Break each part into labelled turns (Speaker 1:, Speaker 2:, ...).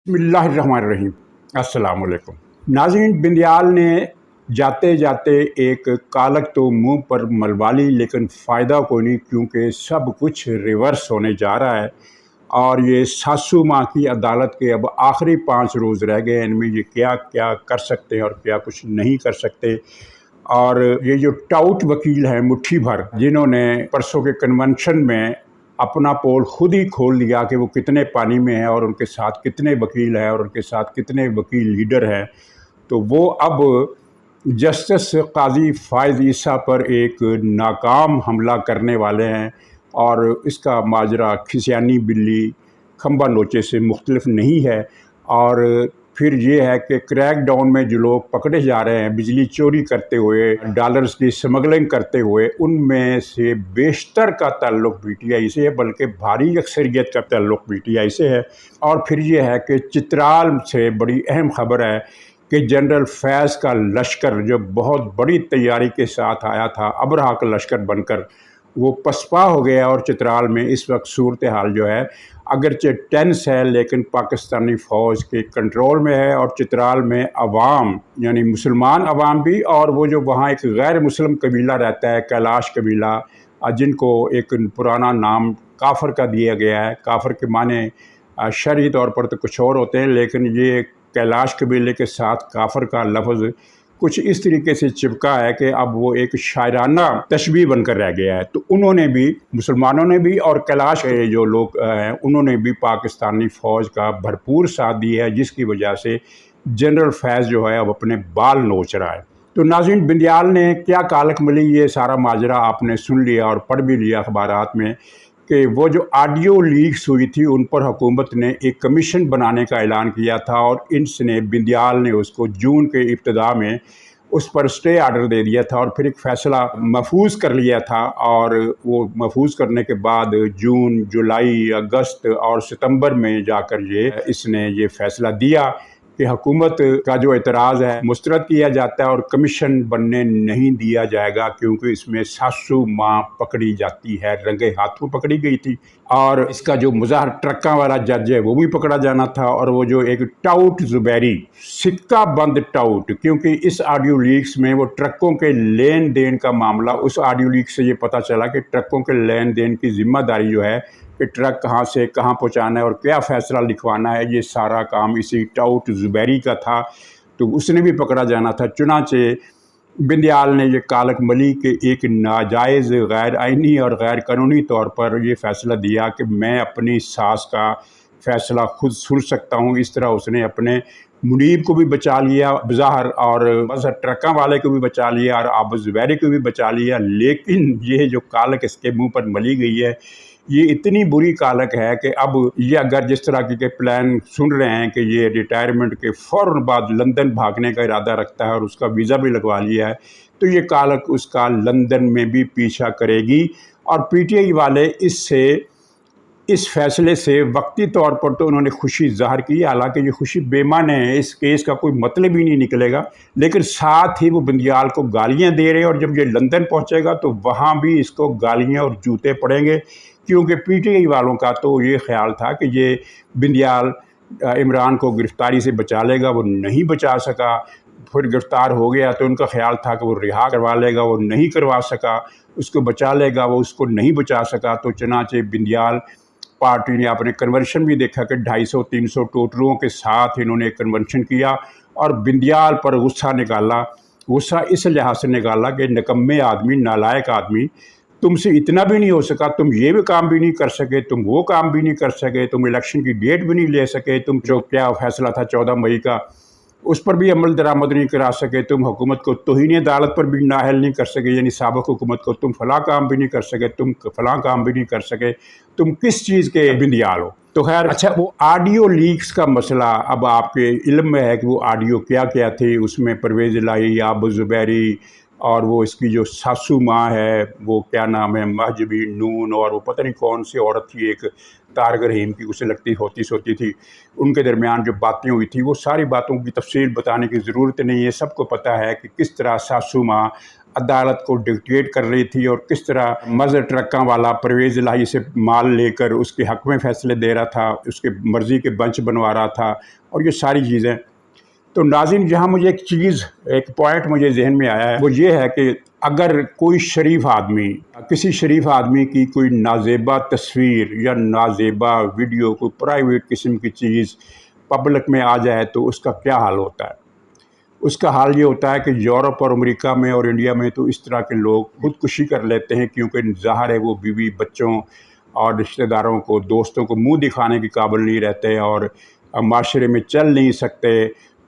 Speaker 1: بسم اللہ الرحمن الرحیم۔ السلام علیکم ناظرین، بندیال نے جاتے جاتے ایک کالک تو منہ پر ملوا لی، لیکن فائدہ کوئی نہیں، کیونکہ سب کچھ ریورس ہونے جا رہا ہے اور یہ ساسو ماں کی عدالت کے اب آخری 5 روز رہ گئے ہیں۔ ان میں یہ کیا کیا کر سکتے ہیں اور کیا کچھ نہیں کر سکتے۔ اور یہ جو ٹاؤٹ وکیل ہیں مٹھی بھر، جنہوں نے پرسوں کے کنونشن میں اپنا پول خود ہی کھول دیا کہ وہ کتنے پانی میں ہیں اور ان کے ساتھ کتنے وکیل ہیں اور ان کے ساتھ کتنے وکیل لیڈر ہیں، تو وہ اب جسٹس قاضی فائز عیسیٰ پر ایک ناکام حملہ کرنے والے ہیں۔ اور اس کا ماجرا کھسیانی بلی کھمبا نوچے سے مختلف نہیں ہے۔ اور پھر یہ ہے کہ کریک ڈاؤن میں جو لوگ پکڑے جا رہے ہیں بجلی چوری کرتے ہوئے، ڈالرز کی سمگلنگ کرتے ہوئے، ان میں سے بیشتر کا تعلق پی ٹی آئی سے ہے، بلکہ بھاری اکثریت کا تعلق پی ٹی آئی سے ہے۔ اور پھر یہ ہے کہ چترال سے بڑی اہم خبر ہے کہ جنرل فیض کا لشکر جو بہت بڑی تیاری کے ساتھ آیا تھا ابرہا کا لشکر بن کر، وہ پسپا ہو گیا اور چترال میں اس وقت صورتحال جو ہے اگرچہ ٹینس ہے لیکن پاکستانی فوج کے کنٹرول میں ہے۔ اور چترال میں عوام، یعنی مسلمان عوام بھی، اور وہ جو وہاں ایک غیر مسلم قبیلہ رہتا ہے کیلاش قبیلہ، جن کو ایک پرانا نام کافر کا دیا گیا ہے۔ کافر کے معنی شرعی طور پر تو کچھ اور ہوتے ہیں، لیکن یہ کیلاش قبیلے کے ساتھ کافر کا لفظ کچھ اس طریقے سے چپکا ہے کہ اب وہ ایک شاعرانہ تشبیہ بن کر رہ گیا ہے۔ تو انہوں نے بھی، مسلمانوں نے بھی اور کیلاش کے جو لوگ ہیں انہوں نے بھی پاکستانی فوج کا بھرپور ساتھ دیا ہے، جس کی وجہ سے جنرل فیض جو ہے اب اپنے بال نوچ رہا ہے۔ تو ناظرین، بندیال نے کیا کالک ملی، یہ سارا ماجرا آپ نے سن لیا اور پڑھ بھی لیا اخبارات میں کہ وہ جو آڈیو لیکس ہوئی تھی ان پر حکومت نے ایک کمیشن بنانے کا اعلان کیا تھا، اور بندیال نے اس کو جون کے ابتدا میں اس پر اسٹے آرڈر دے دیا تھا اور پھر ایک فیصلہ محفوظ کر لیا تھا۔ اور وہ محفوظ کرنے کے بعد جون، جولائی، اگست اور ستمبر میں جا کر اس نے یہ فیصلہ دیا کہ حکومت کا جو اعتراض ہے مسترد کیا جاتا ہے اور کمیشن بننے نہیں دیا جائے گا، کیونکہ اس میں ساسو ماں پکڑی جاتی ہے، رنگے ہاتھوں پکڑی گئی تھی۔ اور اس کا جو مظاہر ٹرکاں والا جج ہے وہ بھی پکڑا جانا تھا، اور وہ جو ایک ٹاؤٹ زبیری، سکہ بند ٹاؤٹ، کیونکہ اس آڈیو لیکس میں وہ ٹرکوں کے لین دین کا معاملہ، اس آڈیو لیک سے یہ پتہ چلا کہ ٹرکوں کے لین دین کی ذمہ داری جو ہے کہ ٹرک کہاں سے کہاں پہنچانا ہے اور کیا فیصلہ لکھوانا ہے، یہ سارا کام اسی ٹاؤٹ زبیری کا تھا، تو اس نے بھی پکڑا جانا تھا۔ چنانچہ بندیال نے یہ کالک ملی کہ ایک ناجائز، غیر آئینی اور غیر قانونی طور پر یہ فیصلہ دیا کہ میں اپنی ساس کا فیصلہ خود سن سکتا ہوں۔ اس طرح اس نے اپنے منیب کو بھی بچا لیا بظاہر، اور مظہر ٹرکاں والے کو بھی بچا لیا اور آب زبیری کو بھی بچا لیا، لیکن یہ جو کالک اس کے منہ پر ملی گئی ہے یہ اتنی بری کالک ہے کہ اب یہ اگر جس طرح کے پلان سن رہے ہیں کہ یہ ریٹائرمنٹ کے فوراً بعد لندن بھاگنے کا ارادہ رکھتا ہے اور اس کا ویزا بھی لگوا لیا ہے، تو یہ کالک اس کا لندن میں بھی پیچھا کرے گی۔ اور پی ٹی آئی والے اس فیصلے سے وقتی طور پر تو انہوں نے خوشی ظاہر کی، حالانکہ یہ خوشی بے معنی ہے، اس کیس کا کوئی مطلب ہی نہیں نکلے گا، لیکن ساتھ ہی وہ بندیال کو گالیاں دے رہے ہیں، اور جب یہ لندن پہنچے گا تو وہاں بھی اس کو گالیاں اور جوتے پڑیں گے، کیونکہ پی ٹی آئی والوں کا تو یہ خیال تھا کہ یہ بندیال عمران کو گرفتاری سے بچا لے گا، وہ نہیں بچا سکا، پھر گرفتار ہو گیا تو ان کا خیال تھا کہ وہ رہا کروا لے گا، وہ نہیں کروا سکا، اس کو بچا لے گا، وہ اس کو نہیں بچا سکا۔ تو چنانچہ بندیال پارٹی نے اپنے کنونشن بھی دیکھا کہ 250-300 ٹوٹروں کے ساتھ انہوں نے کنونشن کیا اور بندیال پر غصہ نکالا۔ غصہ اس لحاظ سے نکالا کہ نکمے آدمی، نالائق آدمی، تم سے اتنا بھی نہیں ہو سکا، تم یہ بھی کام بھی نہیں کر سکے، تم وہ کام بھی نہیں کر سکے، تم الیکشن کی ڈیٹ بھی نہیں لے سکے، تم جو کیا فیصلہ تھا 14 مئی کا اس پر بھی عمل درآمد نہیں کرا سکے، تم حکومت کو توہین عدالت پر بھی نااہل نہیں کر سکے، یعنی سابق حکومت کو تم فلاں کام بھی نہیں کر سکے، تم فلاں کام بھی نہیں کر سکے، تم کس چیز کے بندیال ہو۔ تو خیر، اچھا، وہ آڈیو لیکس کا مسئلہ اب آپ کے علم میں ہے کہ وہ آڈیو کیا کیا تھی، اس میں پرویز الہی، آب زبیری، اور وہ اس کی جو ساسو ماں ہے وہ کیا نام ہے، مہجبی نون، اور وہ پتہ نہیں کون سی عورت تھی ایک، طارق رحیم کی اسے لگتی ہوتی سوتی تھی، ان کے درمیان جو باتیں ہوئی تھی وہ ساری باتوں کی تفصیل بتانے کی ضرورت نہیں ہے، سب کو پتہ ہے کہ کس طرح ساسو ماں عدالت کو ڈکٹیٹ کر رہی تھی اور کس طرح مظہر ٹرکاں والا پرویز الہی سے مال لے کر اس کے حق میں فیصلے دے رہا تھا، اس کے مرضی کے بنچ بنوا رہا تھا اور یہ ساری چیزیں۔ تو ناظرین، جہاں مجھے ایک پوائنٹ مجھے ذہن میں آیا ہے وہ یہ ہے کہ اگر کوئی شریف آدمی کسی شریف آدمی کی کوئی نازیبا تصویر یا نازیبا ویڈیو، کوئی پرائیویٹ قسم کی چیز پبلک میں آ جائے تو اس کا کیا حال ہوتا ہے؟ اس کا حال یہ ہوتا ہے کہ یورپ اور امریکہ میں اور انڈیا میں تو اس طرح کے لوگ خودکشی کر لیتے ہیں، کیونکہ ظاہر ہے وہ بیوی بچوں اور رشتہ داروں کو، دوستوں کو منہ دکھانے کے قابل نہیں رہتے اور معاشرے میں چل نہیں سکتے،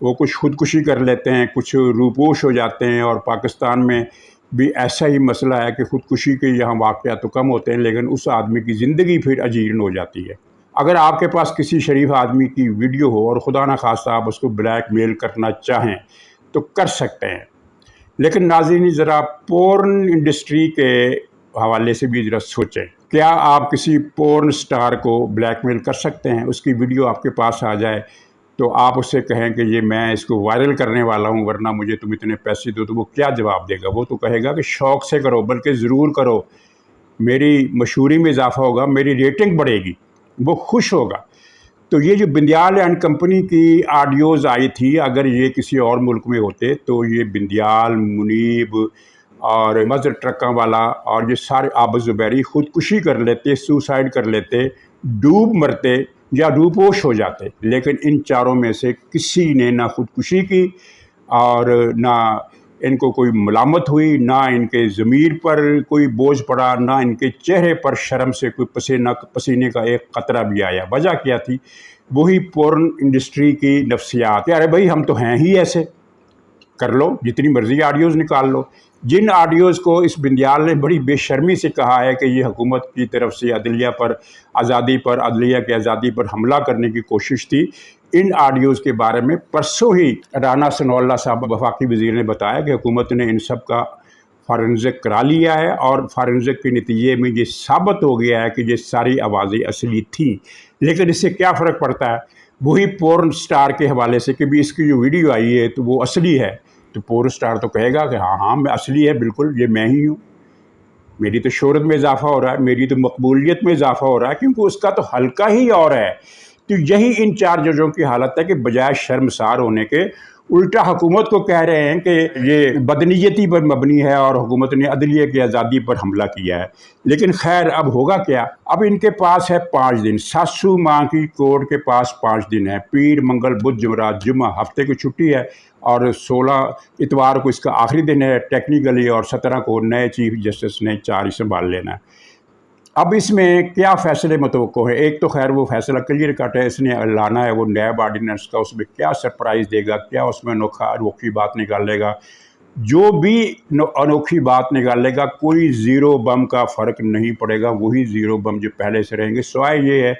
Speaker 1: وہ کچھ خودکشی کر لیتے ہیں، کچھ روپوش ہو جاتے ہیں۔ اور پاکستان میں بھی ایسا ہی مسئلہ ہے کہ خودکشی کے یہاں واقعات تو کم ہوتے ہیں لیکن اس آدمی کی زندگی پھر اجیرن ہو جاتی ہے۔ اگر آپ کے پاس کسی شریف آدمی کی ویڈیو ہو اور خدا نخواستہ آپ اس کو بلیک میل کرنا چاہیں تو کر سکتے ہیں، لیکن ناظرین ذرا پورن انڈسٹری کے حوالے سے بھی ذرا سوچیں، کیا آپ کسی پورن سٹار کو بلیک میل کر سکتے ہیں؟ اس کی ویڈیو آپ کے پاس آ جائے تو آپ اس سے کہیں کہ یہ میں اس کو وائرل کرنے والا ہوں ورنہ مجھے تم اتنے پیسے دو، تو وہ کیا جواب دے گا؟ وہ تو کہے گا کہ شوق سے کرو، بلکہ ضرور کرو، میری مشہوری میں اضافہ ہوگا، میری ریٹنگ بڑھے گی، وہ خوش ہوگا۔ تو یہ جو بندیال اینڈ کمپنی کی آڈیوز آئی تھی، اگر یہ کسی اور ملک میں ہوتے تو یہ بندیال، منیب اور مظہر ٹرکاں والا اور یہ سارے عابد زبیری خودکشی کر لیتے، سوسائڈ کر لیتے، ڈوب مرتے یا روپوش ہو جاتے، لیکن ان چاروں میں سے کسی نے نہ خودکشی کی اور نہ ان کو کوئی ملامت ہوئی، نہ ان کے ضمیر پر کوئی بوجھ پڑا، نہ ان کے چہرے پر شرم سے کوئی پسینے کا ایک قطرہ بھی آیا۔ وجہ کیا تھی؟ وہی پورن انڈسٹری کی نفسیات کہ ارے بھائی ہم تو ہیں ہی ایسے، کر لو جتنی مرضی آڈیوز نکال لو۔ جن آڈیوز کو اس بندیال نے بڑی بے شرمی سے کہا ہے کہ یہ حکومت کی طرف سے عدلیہ کی آزادی پر حملہ کرنے کی کوشش تھی، ان آڈیوز کے بارے میں پرسوں ہی رانا ثناء اللہ صاحب وفاقی وزیر نے بتایا کہ حکومت نے ان سب کا فارنزک کرا لیا ہے اور فارنزک کے نتیجے میں یہ ثابت ہو گیا ہے کہ یہ ساری آوازیں اصلی تھیں۔ لیکن اس سے کیا فرق پڑتا ہے؟ وہی پورن سٹار کے حوالے سے کہ بھی اس کی جو ویڈیو آئی ہے تو وہ اصلی ہے، تو پورن سٹار تو کہے گا کہ ہاں میں اصلی ہے، بالکل یہ میں ہی ہوں، میری تو شہرت میں اضافہ ہو رہا ہے، میری تو مقبولیت میں اضافہ ہو رہا ہے، کیونکہ اس کا تو حلقہ ہی اور ہے۔ تو یہی ان چار ججوں کی حالت ہے کہ بجائے شرمسار ہونے کے الٹا حکومت کو کہہ رہے ہیں کہ یہ بدنیتی پر مبنی ہے اور حکومت نے عدلیہ کی آزادی پر حملہ کیا ہے۔ لیکن خیر اب ہوگا کیا؟ اب ان کے پاس ہے 5 دن، ساسو ماں کی کورٹ کے پاس 5 دن ہے، پیر، منگل، بدھ، جمعرات، جمعہ، ہفتے کی چھٹی ہے اور 16 اتوار کو اس کا آخری دن ہے ٹیکنیکلی، اور 17 کو نئے چیف جسٹس نے چارج سنبھال لینا ہے۔ اب اس میں کیا فیصلے متوقع ہیں؟ ایک تو خیر وہ فیصلہ کلیئر کٹ ہے، اس نے لانا ہے وہ نیب آرڈیننس کا، اس میں کیا سرپرائز دے گا، کیا اس میں انوکھی بات نکالے گا؟ جو بھی انوکھی بات نکالے گا کوئی زیرو بم کا فرق نہیں پڑے گا، وہی زیرو بم جو پہلے سے رہیں گے، سوائے یہ ہے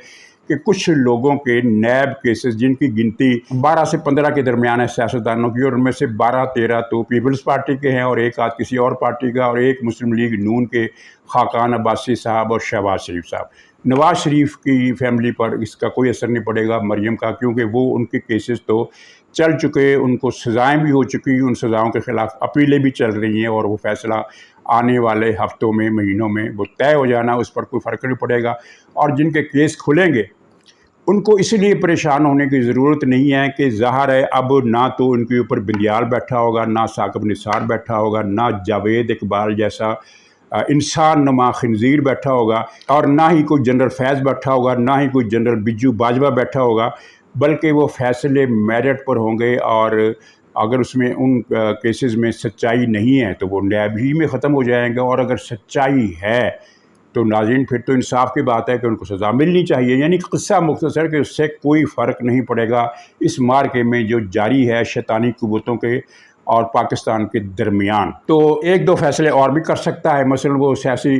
Speaker 1: کہ کچھ لوگوں کے نیب کیسز جن کی گنتی 12 سے 15 کے درمیان ہے سیاستدانوں کی، اور ان میں سے 12-13 تو پیپلز پارٹی کے ہیں اور ایک آدھ کسی اور پارٹی کا، اور ایک مسلم لیگ نون کے خاقان عباسی صاحب اور شہباز شریف صاحب۔ نواز شریف کی فیملی پر اس کا کوئی اثر نہیں پڑے گا، مریم کا، کیونکہ وہ ان کے کیسز تو چل چکے، ان کو سزائیں بھی ہو چکی، ان سزاؤں کے خلاف اپیلیں بھی چل رہی ہیں اور وہ فیصلہ آنے والے ہفتوں میں، مہینوں میں وہ طے ہو جانا، اس پر کوئی فرق نہیں پڑے گا۔ اور جن کے کیس کھلیں گے ان کو اس لیے پریشان ہونے کی ضرورت نہیں ہے کہ ظاہر ہے اب نہ تو ان کے اوپر بندیال بیٹھا ہوگا، نہ ثاقب نثار بیٹھا ہوگا، نہ جاوید اقبال جیسا انسان نما خنزیر بیٹھا ہوگا، اور نہ ہی کوئی جنرل فیض بیٹھا ہوگا، نہ ہی کوئی جنرل بجو باجوہ بیٹھا ہوگا، بلکہ وہ فیصلے میرٹ پر ہوں گے، اور اگر اس میں ان کیسز میں سچائی نہیں ہے تو وہ نیب ہی میں ختم ہو جائیں گے، اور اگر سچائی ہے تو ناظرین پھر تو انصاف کی بات ہے کہ ان کو سزا ملنی چاہیے۔ یعنی قصہ مختصر کہ اس سے کوئی فرق نہیں پڑے گا اس مارکے میں جو جاری ہے شیطانی قوتوں کے اور پاکستان کے درمیان۔ تو 1-2 فیصلے اور بھی کر سکتا ہے، مثلا وہ سیاسی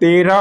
Speaker 1: 13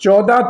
Speaker 1: 14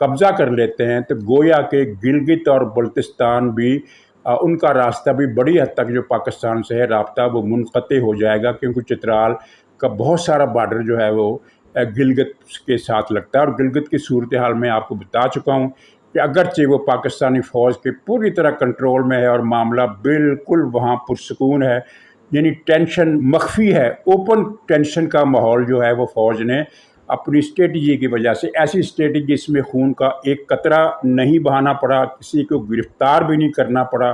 Speaker 1: قبضہ کر لیتے ہیں تو گویا کہ گلگت اور بلتستان بھی ان کا راستہ بھی بڑی حد تک جو پاکستان سے ہے رابطہ وہ منقطع ہو جائے گا، کیونکہ چترال کا بہت سارا بارڈر جو ہے وہ گلگت کے ساتھ لگتا ہے۔ اور گلگت کی صورتحال میں آپ کو بتا چکا ہوں کہ اگرچہ وہ پاکستانی فوج کے پوری طرح کنٹرول میں ہے اور معاملہ بالکل وہاں پرسکون ہے، یعنی ٹینشن مخفی ہے، اوپن ٹینشن کا ماحول جو ہے وہ فوج نے اپنی اسٹریٹجی کی وجہ سے، ایسی اسٹریٹجی جس میں خون کا ایک قطرہ نہیں بہانا پڑا، کسی کو گرفتار بھی نہیں کرنا پڑا،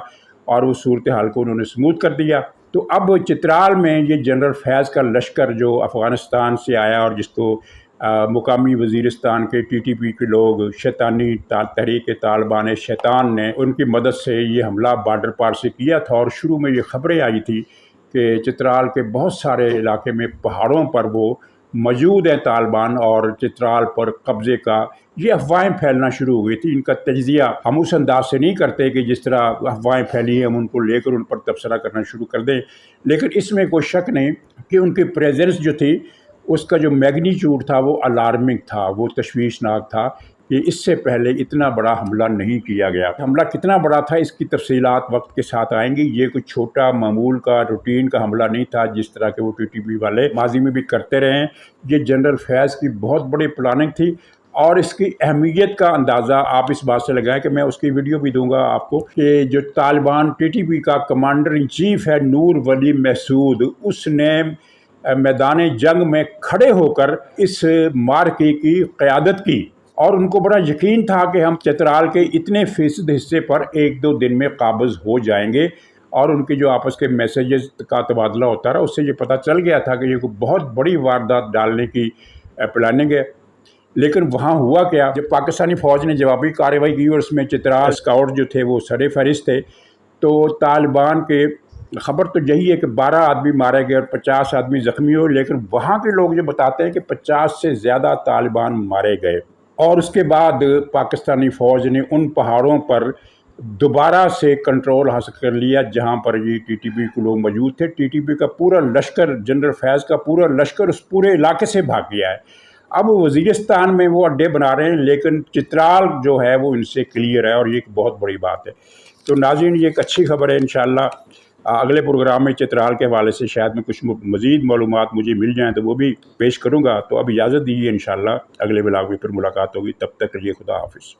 Speaker 1: اور اس صورتحال کو انہوں نے سموتھ کر دیا۔ تو اب چترال میں یہ جنرل فیض کا لشکر جو افغانستان سے آیا اور جس کو مقامی وزیرستان کے ٹی ٹی پی کے لوگ شیطانی تحریک طالبان شیطان نے ان کی مدد سے یہ حملہ بارڈر پار سے کیا تھا، اور شروع میں یہ خبریں آئی تھی کہ چترال کے بہت سارے علاقے میں پہاڑوں پر وہ موجود ہیں طالبان، اور چترال پر قبضے کا یہ افواہیں پھیلنا شروع ہوئی تھی۔ ان کا تجزیہ ہم اس انداز سے نہیں کرتے کہ جس طرح افواہیں پھیلی ہیں ہم ان کو لے کر ان پر تبصرہ کرنا شروع کر دیں، لیکن اس میں کوئی شک نہیں کہ ان کی پریزنس جو تھی اس کا جو میگنیچیوڈ تھا وہ الارمنگ تھا، وہ تشویشناک تھا کہ اس سے پہلے اتنا بڑا حملہ نہیں کیا گیا۔ حملہ کتنا بڑا تھا اس کی تفصیلات وقت کے ساتھ آئیں گی۔ یہ کوئی چھوٹا معمول کا روٹین کا حملہ نہیں تھا جس طرح کے وہ ٹی ٹی پی والے ماضی میں بھی کرتے رہے ہیں۔ یہ جنرل فیض کی بہت بڑی پلاننگ تھی، اور اس کی اہمیت کا اندازہ آپ اس بات سے لگائیں کہ میں اس کی ویڈیو بھی دوں گا آپ کو کہ جو طالبان ٹی ٹی پی کا کمانڈر ان چیف ہے نور ولی محسود، اس نے میدان جنگ میں کھڑے ہو کر اس معرکے کی قیادت کی، اور ان کو بڑا یقین تھا کہ ہم چترال کے اتنے فیصد حصے پر ایک دو دن میں قابض ہو جائیں گے، اور ان کے جو آپس کے میسیجز کا تبادلہ ہوتا رہا اس سے یہ پتہ چل گیا تھا کہ یہ کوئی بہت بڑی واردات ڈالنے کی پلاننگ ہے۔ لیکن وہاں ہوا کیا، جب پاکستانی فوج نے جوابی کارروائی کی اور اس میں چترال اسکاؤٹ جو تھے وہ سر فہرست تھے، تو طالبان کے خبر تو یہی ہے کہ 12 آدمی مارے گئے اور 50 آدمی زخمی ہوئے، لیکن وہاں کے لوگ جو بتاتے ہیں کہ 50 سے زیادہ طالبان مارے گئے۔ اور اس کے بعد پاکستانی فوج نے ان پہاڑوں پر دوبارہ سے کنٹرول حاصل کر لیا جہاں پر یہ ٹی ٹی پی کے لوگ موجود تھے۔ ٹی ٹی پی کا پورا لشکر، جنرل فیض کا پورا لشکر اس پورے علاقے سے بھاگ گیا ہے۔ اب وزیرستان میں وہ اڈے بنا رہے ہیں، لیکن چترال جو ہے وہ ان سے کلیئر ہے، اور یہ ایک بہت بڑی بات ہے۔ تو ناظرین، یہ ایک اچھی خبر ہے۔ انشاءاللہ اگلے پروگرام میں چترال کے حوالے سے شاید میں کچھ مزید معلومات مجھے مل جائیں تو وہ بھی پیش کروں گا۔ تو اب اجازت دیجیے، انشاءاللہ اگلے ولاگ میں پھر ملاقات ہوگی، تب تک کے لیے خدا حافظ۔